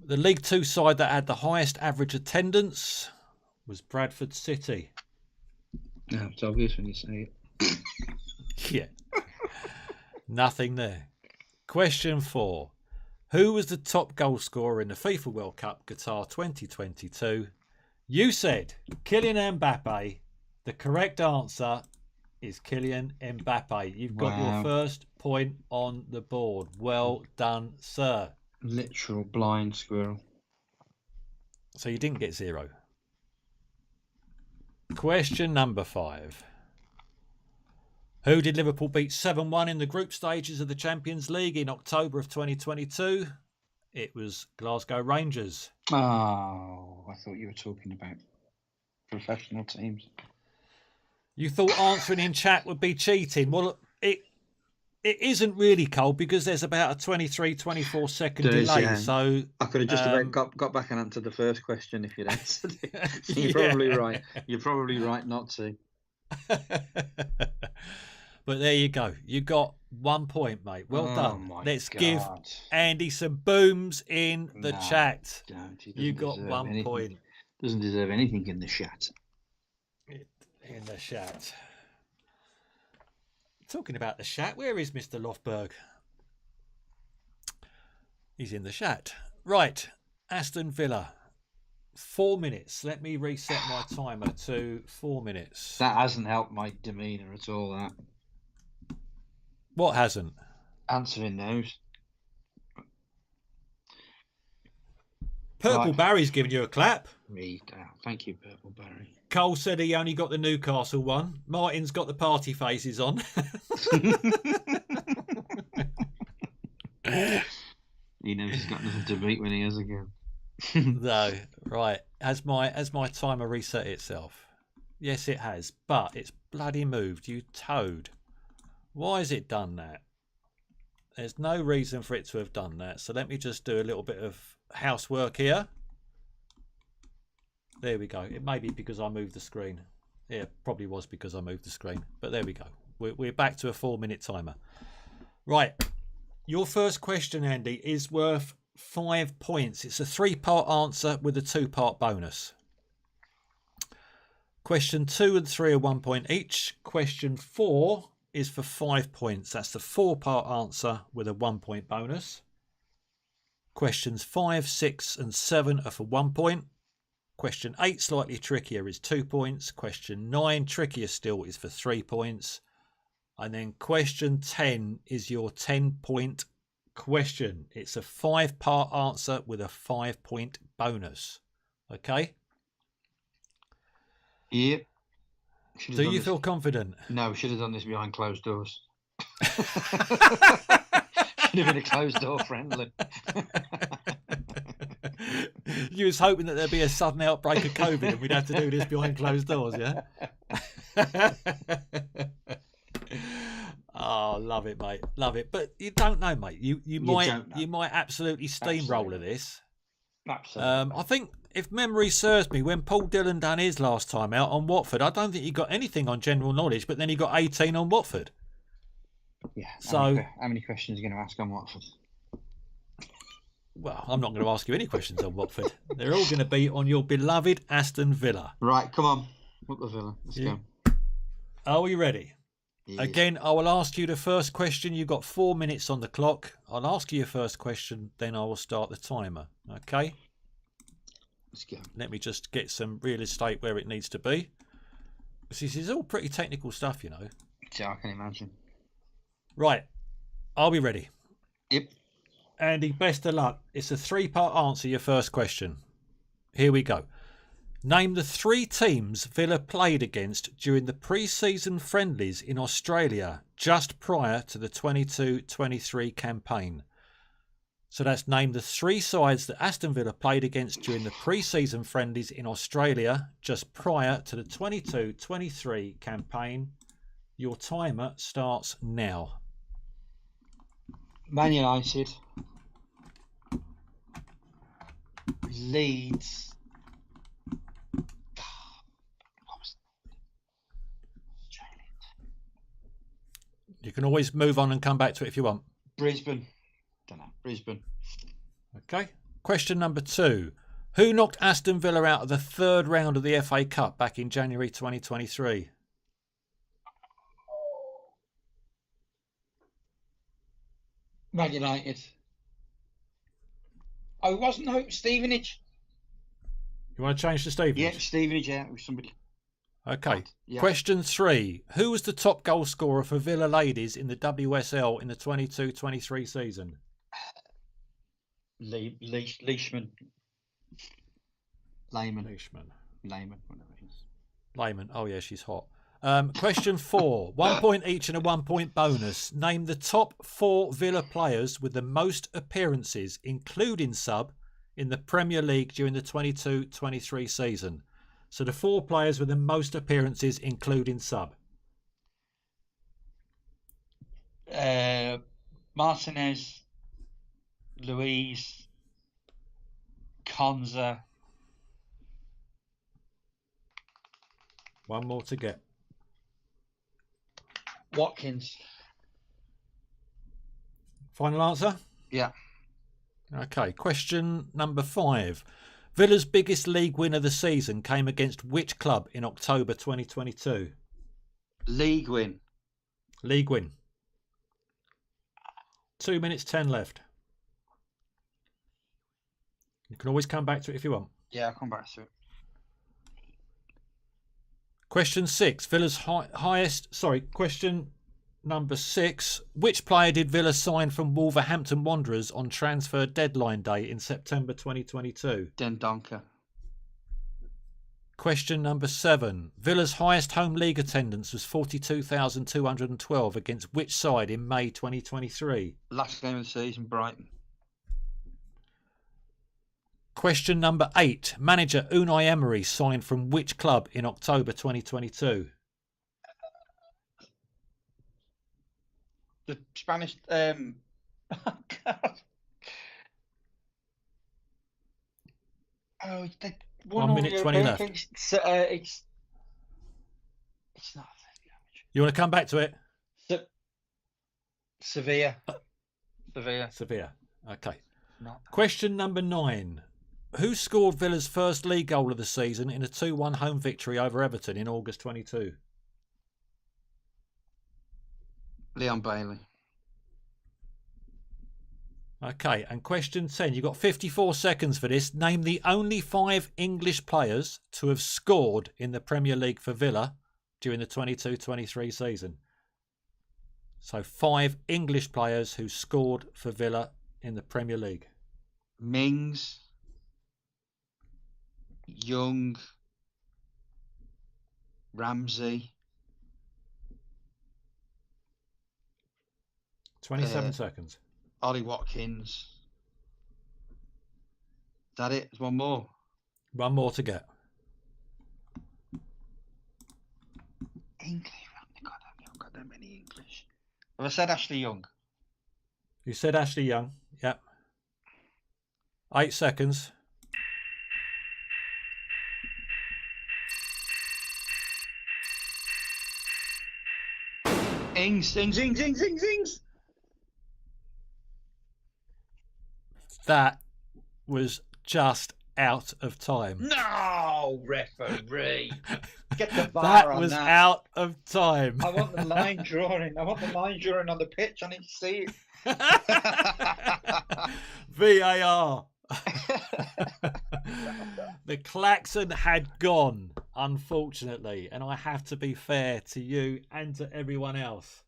The League Two side that had the highest average attendance was Bradford City. No, it's obvious when you say it. Yeah. Nothing there. Question 4. Who was the top goal scorer in the FIFA World Cup Qatar 2022? You said Kylian Mbappe. The correct answer is Kylian Mbappe. You've got your first point on the board. Well done, sir. Literal blind squirrel. So you didn't get 0. Question number 5. Who did Liverpool beat 7-1 in the group stages of the Champions League in October of 2022? It was Glasgow Rangers. Oh, I thought you were talking about professional teams. You thought answering in chat would be cheating. Well, it isn't really, Cole, because there's about a 23-24 second delay. Yeah. So I could have just about got back and answered the first question if you'd answered it. You're probably right. You're probably right not to. But there you go. You got 1 point, mate. Well done. Let's give Andy some booms in the chat. You got 1 point. Doesn't deserve anything in the chat. In the chat. Talking about the chat, where is Mr. Lofberg? He's in the chat. Right, Aston Villa. 4 minutes. Let me reset my timer to 4 minutes. That hasn't helped my demeanour at all, that. What hasn't? Answering those. Purple Barry's giving you a clap. Thank you, Purple Barry. Cole said he only got the Newcastle one. Martin's got the party faces on. He knows he's got nothing to beat when he is again. No, right. Has my timer reset itself? Yes, it has. But it's bloody moved, you toad. Why has it done that? There's no reason for it to have done that. So let me just do a little bit of housework here. There we go. It may be because I moved the screen. Yeah, probably was because I moved the screen. But there we go. We're back to a 4 minute timer. Right. Your first question, Andy, is worth 5 points. It's a 3-part answer with a 2-part bonus. Question 2 and 3 are 1 point each. Question 4 is for 5 points. That's the 4-part answer with a 1 point bonus. Questions 5, 6 and 7 are for 1 point. Question 8, slightly trickier, is 2 points. Question 9, trickier still, is for 3 points. And then question 10 is your 10-point question. It's a 5-part answer with a 5-point bonus. Okay? Yep. Do you feel confident? No, we should have done this behind closed doors. Should have been a closed door friendly. You was hoping that there'd be a sudden outbreak of COVID and we'd have to do this behind closed doors, yeah? Oh, love it, mate. Love it. But you don't know, mate. You might absolutely steamroller this. Absolutely. I think if memory serves me, when Paul Dillon done his last time out on Watford, I don't think he got anything on general knowledge, but then he got 18 on Watford. Yeah. So how many questions are you going to ask on Watford? Well, I'm not going to ask you any questions on Watford. They're all going to be on your beloved Aston Villa. Right, come on. Up the Villa. Let's go. Are we ready? Yeah. Again, I will ask you the first question. You've got 4 minutes on the clock. I'll ask you your first question, then I will start the timer. Okay? Let's go. Let me just get some real estate where it needs to be. This is all pretty technical stuff, you know. Yeah, I can imagine. Right. Are we ready? Yep. Andy, best of luck. It's a 3-part answer, your first question. Here we go. Name the 3 teams Villa played against during the pre-season friendlies in Australia just prior to the 22-23 campaign. So that's name the 3 sides that Aston Villa played against during the pre-season friendlies in Australia just prior to the 22-23 campaign. Your timer starts now. Man United, Leeds, You can always move on and come back to it if you want. Brisbane. Don't know. Brisbane. Okay. Question number 2. Who knocked Aston Villa out of the 3rd round of the FA Cup back in January 2023? Man United. Oh, it wasn't Stevenage. You want to change to Stevenage? Yeah, Stevenage, yeah. It was somebody. Okay. Yeah. Question 3. Who was the top goal scorer for Villa ladies in the WSL in the 22-23 season? Leishman. Layman. Whatever it is. Layman. Oh, yeah, she's hot. Question 4. 1 point each and a 1 point bonus. Name the top 4 Villa players with the most appearances, including sub, in the Premier League during the 22-23 season. So the 4 players with the most appearances, including sub. Martinez, Louise, Konza. One more to get. Watkins. Final answer? Yeah. Okay. Question number 5. Villa's biggest league win of the season came against which club in October 2022? League win. League win. 2 minutes 10 left. You can always come back to it if you want. Yeah, I'll come back to it. Question 6. Question number 6. Which player did Villa sign from Wolverhampton Wanderers on transfer deadline day in September 2022? Dendoncker. Question number 7. Villa's highest home league attendance was 42,212 against which side in May 2023? Last game of the season, Brighton. Question number 8. Manager Unai Emery signed from which club in October 2022? The Spanish. Oh, God. Oh, they 1 minute 20 left. It's not. You want to come back to it? Sevilla. Sevilla. Okay. Not. Question number 9. Who scored Villa's first league goal of the season in a 2-1 home victory over Everton in August 22? Leon Bailey. Okay, and question 10. You've got 54 seconds for this. Name the only 5 English players to have scored in the Premier League for Villa during the 22-23 season. So 5 English players who scored for Villa in the Premier League. Mings. Young. Ramsey. 27 seconds. Ollie Watkins. Is that it? There's one more. One more to get. English. God, I haven't got that many English. Have I said Ashley Young? You said Ashley Young. Yep. 8 seconds. Ings. That was just out of time. No, referee. Get the VAR That on was that. out of time. I want the line drawing. I want the line drawing on the pitch. I need to see it. VAR. The klaxon had gone, unfortunately, and I have to be fair to you and to everyone else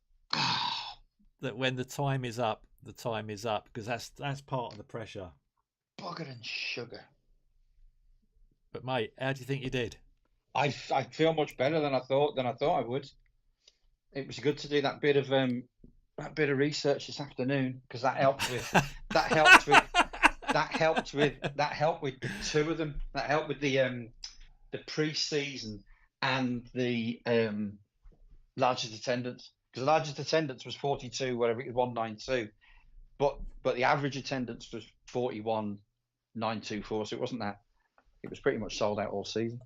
that when the time is up, the time is up, because that's part of the pressure. Bugger and sugar. But mate, how do you think you did? I feel much better than I thought I would. It was good to do that bit of research this afternoon because that helped with the two of them. That helped with the pre-season and the largest attendance, because the largest attendance was 42, whatever it was, 192, but the average attendance was 41,924. So it wasn't that. It was pretty much sold out all season.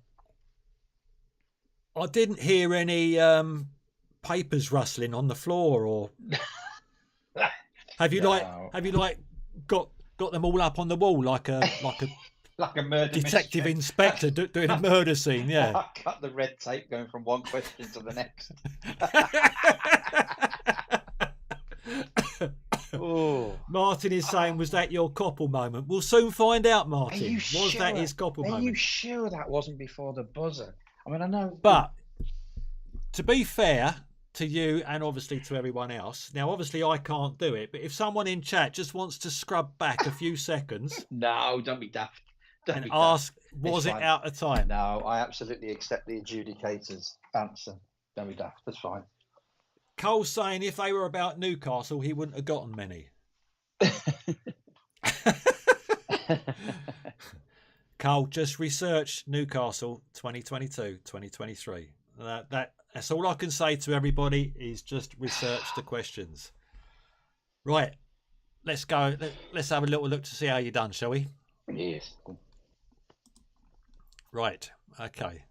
I didn't hear any papers rustling on the floor, or have you got them all up on the wall like a like a murder detective mystery. inspector doing a murder scene? Yeah. I cut the red tape going from one question to the next. Oh. Martin is saying, was that your Koppel moment? We'll soon find out, Martin. Are you Was sure? that his Koppel Are moment? you sure that wasn't before the buzzer? I mean, I know. But to be fair to you and obviously to everyone else, now obviously I can't do it, but if someone in chat just wants to scrub back a few seconds No, don't be daft. Don't and be ask, daft. was it fine. out of time? No, I absolutely accept the adjudicator's answer. Don't be daft. That's fine. Cole's saying if they were about Newcastle, he wouldn't have gotten many. Cole, just research Newcastle 2022-2023. That's all I can say to everybody is just research the questions. Right, let's go. Let's have a little look to see how you've done, shall we? Yes. Right, okay.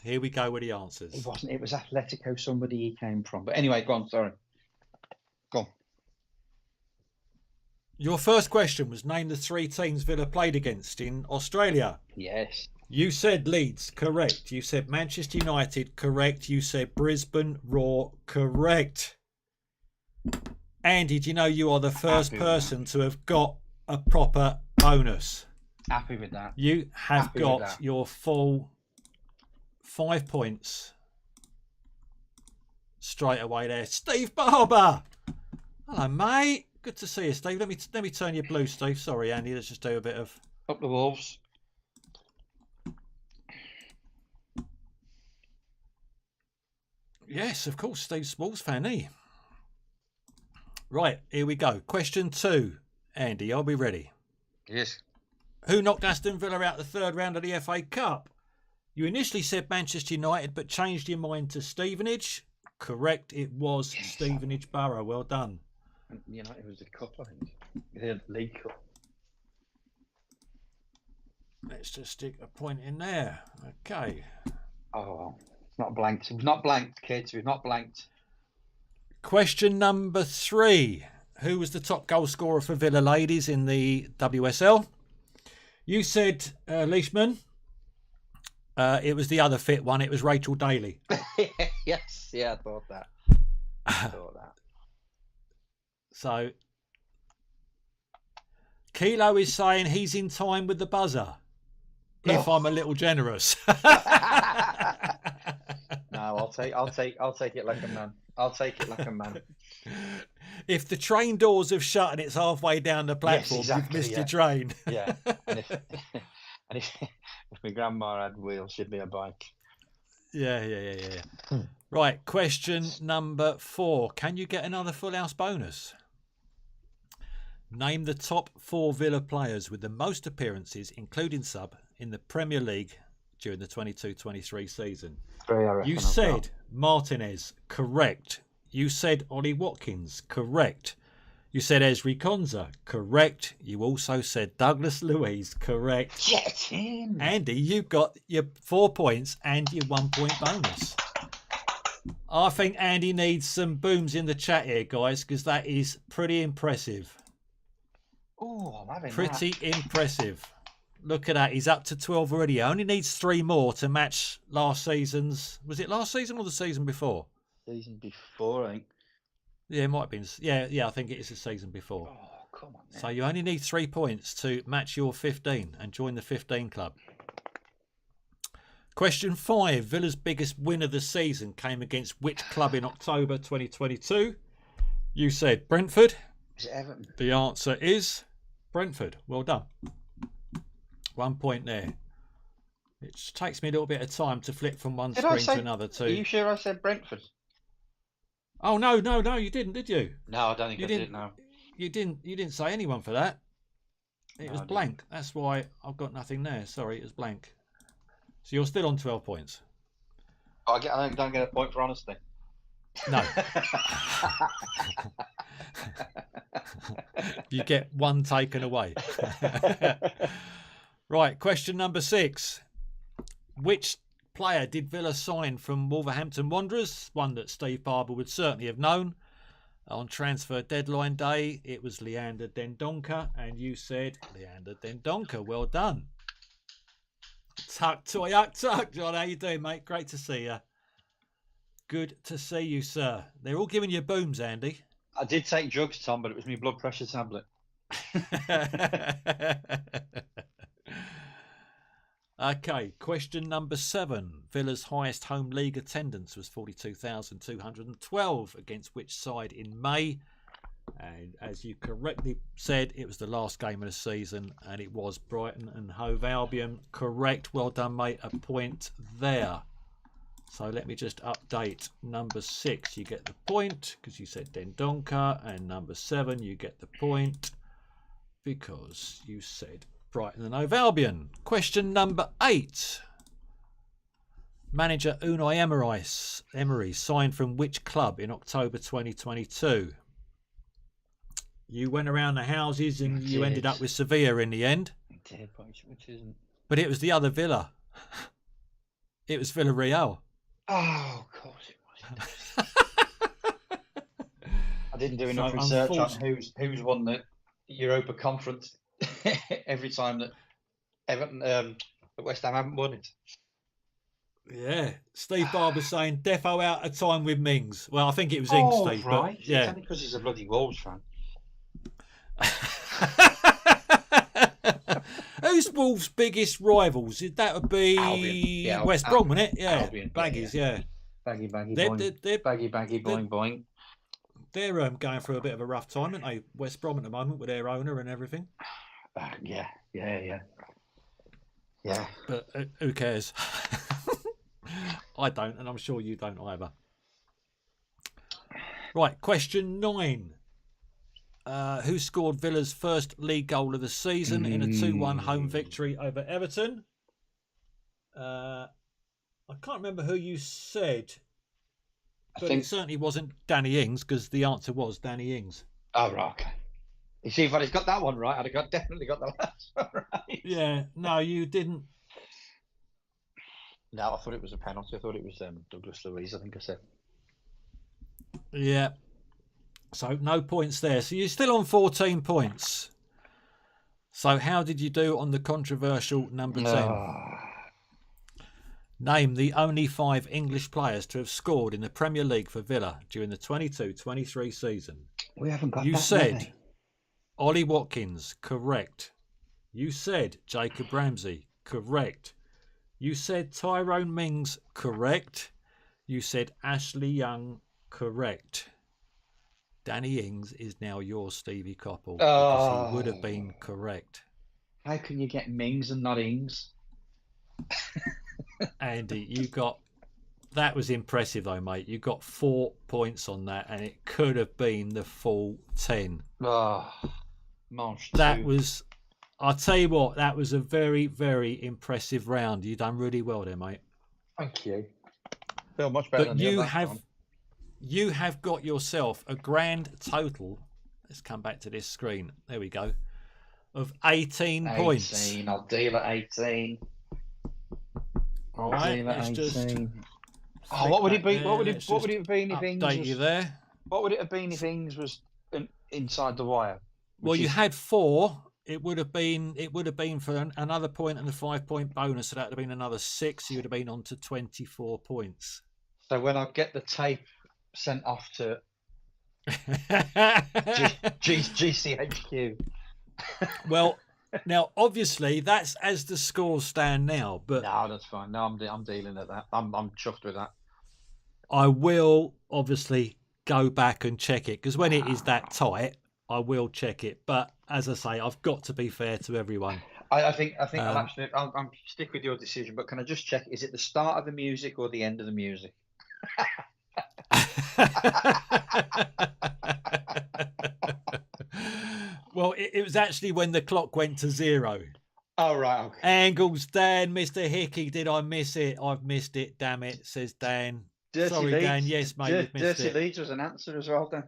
Here we go with the answers. It wasn't. It was Atletico. Somebody he came from. But anyway, go on. Sorry. Go on. Your first question was name the 3 teams Villa played against in Australia. Yes. You said Leeds, correct. You said Manchester United, correct. You said Brisbane Roar, correct. Andy, do you know you are the first person to have got a proper bonus? Happy with that. You have Happy with got that. your full 5 points straight away there. Steve Barber. Hello, mate. Good to see you, Steve. Let me turn you blue, Steve. Sorry, Andy. Let's just do a bit of... Up the Wolves. Yes, of course. Steve's a Wolves fan, eh? Right, here we go. Question 2. Andy, are we ready? Yes. Who knocked Aston Villa out the 3rd round of the FA Cup? You initially said Manchester United, but changed your mind to Stevenage. Correct, it was Stevenage Borough. Well done. And United was a cup, I think. The League Cup. Let's just stick a point in there. Okay. Oh, well. It's not blanked. We've not blanked, kids. We've not blanked. Question number 3. Who was the top goal scorer for Villa ladies in the WSL? You said Leishman. It was the other fit one. It was Rachel Daly. Yes. Yeah, I thought that. So, Kilo is saying he's in time with the buzzer. If I'm a little generous. No, I'll take it like a man. I'll take it like a man. If the train doors have shut and it's halfway down the platform, you've missed your train. Yeah. And if my grandma had wheels, she'd be a bike. Yeah. Right, question number 4. Can you get another full house bonus? Name the top 4 Villa players with the most appearances, including sub, in the Premier League during the 22-23 season. You said Martinez, correct. You said Ollie Watkins, correct. You said Ezri Konza, correct. You also said Douglas Luiz, correct. Get in. Andy, you got your 4 points and your 1 point bonus. I think Andy needs some booms in the chat here, guys, because that is pretty impressive. Oh, I'm having Pretty impressive. Look at that. He's up to 12 already. He only needs 3 more to match last season's. Was it last season or the season before? Season before, I think. Yeah, it might have been. Yeah, I think it is the season before. Oh, come on. Man. So you only need 3 points to match your 15 and join the 15 club. Question 5. Villa's biggest win of the season came against which club in October 2022? You said Brentford. Is it Everton? The answer is Brentford. Well done. 1 point there. It takes me a little bit of time to flip from one screen to another too. Are you sure I said Brentford? Oh no, you didn't, did you? No, I don't think I did. No, you didn't say anyone for that. It was blank. That's why I've got nothing there. Sorry, it was blank. So you're still on 12 points. I don't get a point for honesty. No. You get 1 taken away. Right, question number 6. Which player did Villa sign from Wolverhampton Wanderers? One that Steve Barber would certainly have known. On transfer deadline day, it was Leander Dendoncker, and you said Leander Dendoncker. Well done. Tuck, John. How you doing, mate? Great to see you. Good to see you, sir. They're all giving you booms, Andy. I did take drugs, Tom, but it was my blood pressure tablet. Okay, question number 7. Villa's highest home league attendance was 42,212 against which side in May? And as you correctly said, it was the last game of the season, and it was Brighton and Hove Albion. Correct. Well done, mate. A point there. So let me just update. Number 6, you get the point because you said Dendoncker, and number 7, you get the point because you said Brighton and Hove Albion. Question number 8. Manager Unai Emery signed from which club in October 2022? You went around the houses and you ended up with Sevilla in the end. I did, which isn't. But it was the other Villa. It was Villarreal. Oh, of course it was. I didn't do enough research on who's won the Europa Conference every time that Everton, West Ham haven't won it. Yeah, Steve Barber saying defo out of time with Mings. Well, I think it was Ings, Steve. Right. But, yeah, it's only because he's a bloody Wolves fan. Who's Wolves' biggest rivals? That would be Albion. Yeah, West Brom, wouldn't it? Yeah, Albion. Baggies. Yeah, Baggy, boing. Baggy, boing, boing. They're going through a bit of a rough time, aren't they? West Brom at the moment with their owner and everything. Yeah. But who cares? I don't, and I'm sure you don't either. Right, question 9. Who scored Villa's first league goal of the season in a 2-1 home victory over Everton? I can't remember who you said, but it certainly wasn't Danny Ings, because the answer was Danny Ings. Oh, right, okay. You see, if I'd got that one right, I'd have definitely got the last one right. Yeah, no, you didn't. No, I thought it was a penalty. I thought it was Douglas Luiz, I think I said. Yeah. So no points there. So you're still on 14 points. So how did you do on the controversial number 10? Name the only 5 English players to have scored in the Premier League for Villa during the 22-23 season. We haven't got You that said many. Ollie Watkins, correct. You said Jacob Ramsey, correct. You said Tyrone Mings, correct. You said Ashley Young, correct. Danny Ings is now yours, Stevie Coppell, because he would have been correct. How can you get Mings and not Ings? Andy, that was impressive though, mate. You got 4 points on that, and it could have been the full 10. Oh. March That 2. was, I'll tell you what, that was a very, very impressive round. You done really well there, mate. Thank you. Feel much better But than you have got yourself a grand total. Let's come back to this screen. There we go. Of 18 points. I'll deal at 18. All right, let's just. Oh, what would it be? What would it have been if Ings Update was, you there. What would it have been if Ings was inside the wire? Well, you had 4. It would have been for another point and a 5-point bonus, so that would have been another 6. You would have been on to 24 points. So when I get the tape sent off to GCHQ. Well, now obviously that's as the scores stand now, but no, that's fine. No, I'm dealing at that. I'm chuffed with that. I will obviously go back and check it, because when it is that tight, I will check it. But as I say, I've got to be fair to everyone. I think I'll stick with your decision. But can I just check? Is it the start of the music or the end of the music? Well, it was actually when the clock went to 0. Oh, right. Okay. Angles, Dan, Mr. Hickey, did I miss it? I've missed it, damn it, says Dan. Sorry, Leeds. Dan. Yes, mate, you've missed Dirty it. Leeds was an answer as well, Dan.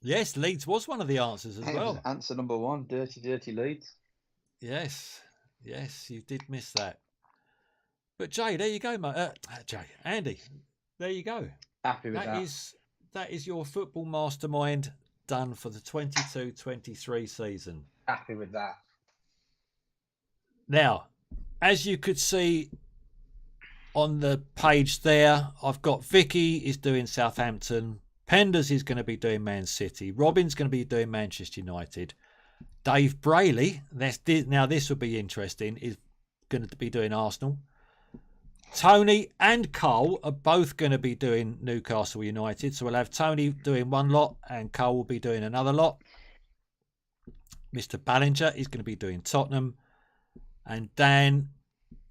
Yes, Leeds was one of the answers as well. Answer number 1, dirty Leeds. Yes, you did miss that. But Jay, there you go, mate. Andy, there you go. Happy with that. That is your football mastermind done for the 22-23 season. Happy with that. Now, as you could see on the page there, I've got Vicky is doing Southampton. Penders is going to be doing Man City. Robin's going to be doing Manchester United. Dave Brayley, now this would be interesting, is going to be doing Arsenal. Tony and Cole are both going to be doing Newcastle United. So we'll have Tony doing one lot and Cole will be doing another lot. Mr. Ballinger is going to be doing Tottenham. And Dan,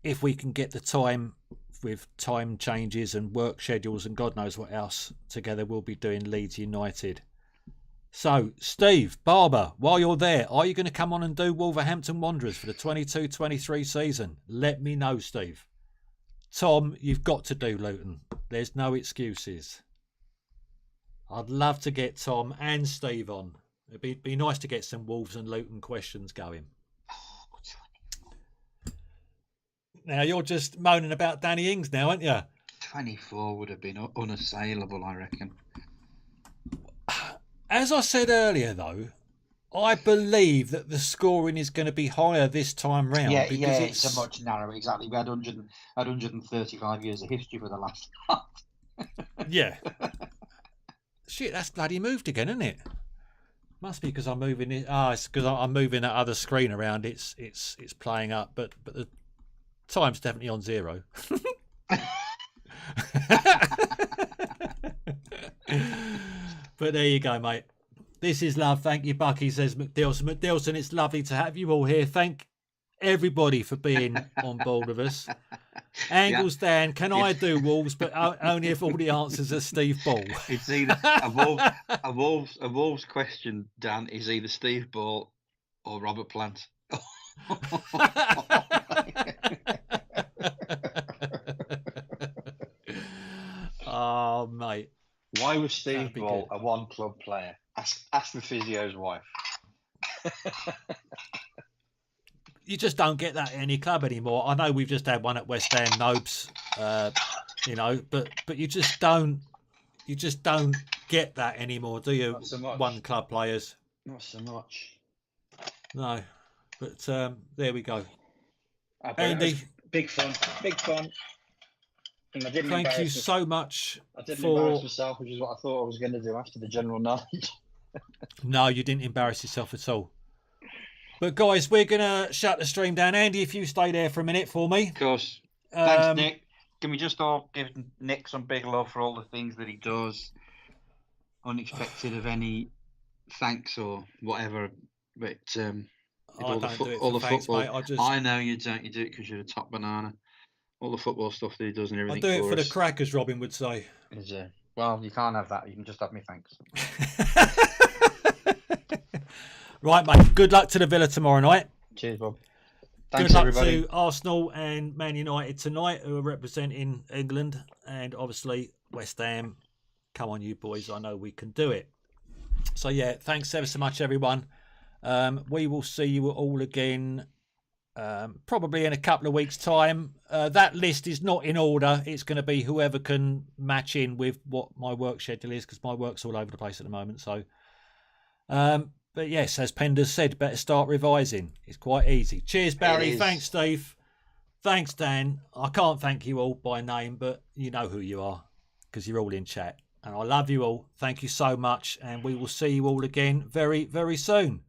if we can get the time with time changes and work schedules and God knows what else together, we'll be doing Leeds United. So, Steve Barber, while you're there, are you going to come on and do Wolverhampton Wanderers for the 22-23 season? Let me know, Steve. Tom, you've got to do Luton. There's no excuses. I'd love to get Tom and Steve on. It'd be nice to get some Wolves and Luton questions going. Now, you're just moaning about Danny Ings now, aren't you? 24 would have been unassailable, I reckon. As I said earlier, though, I believe that the scoring is going to be higher this time round. Yeah, because it's a much narrower. Exactly. We had 135 years of history for the last half. Yeah. Shit, that's bloody moved again, isn't it? Must be because I'm moving it. It's because I'm moving that other screen around. It's playing up, but the time's definitely on 0. But there you go, mate. This is love. Thank you, Bucky, says McDilson. McDilson, it's lovely to have you all here. Thank everybody for being on board with us. Angles, yeah. Dan, can I do Wolves, but only if all the answers are Steve Ball? It's either a Wolves question, Dan, is either Steve Ball or Robert Plant. Oh, mate. Why was Steve Ball a one-club player? Ask the physio's wife. You just don't get that at any club anymore. I know we've just had one at West Ham, Nobes, but you just don't get that anymore, do you? Not so much. One club players. Not so much. No, but there we go. Andy, big fun. And I didn't thank you so much. I didn't embarrass myself, which is what I thought I was going to do after the general knowledge. No, you didn't embarrass yourself at all. But guys, we're going to shut the stream down. Andy, if you stay there for a minute for me. Of course. Thanks, Nick. Can we just all give Nick some big love for all the things that he does, unexpected of any thanks or whatever. But all the football, mate. I know you don't. You do it because you're a top banana. All the football stuff that he does and everything. I do it for the crackers, Robin would say. Is it? Well, you can't have that. You can just have me thanks. Right, mate. Good luck to the Villa tomorrow night. Cheers, Bob. Good Thanks, luck everybody. to Arsenal and Man United tonight, who are representing England, and obviously West Ham. Come on, you boys! I know we can do it. So yeah, thanks ever so much, everyone. We will see you all again, probably in a couple of weeks' time. That list is not in order. It's going to be whoever can match in with what my work schedule is, because my work's all over the place at the moment. So. But yes, as Penders said, better start revising. It's quite easy. Cheers, Barry. Thanks, Steve. Thanks, Dan. I can't thank you all by name, but you know who you are because you're all in chat. And I love you all. Thank you so much. And we will see you all again very, very soon.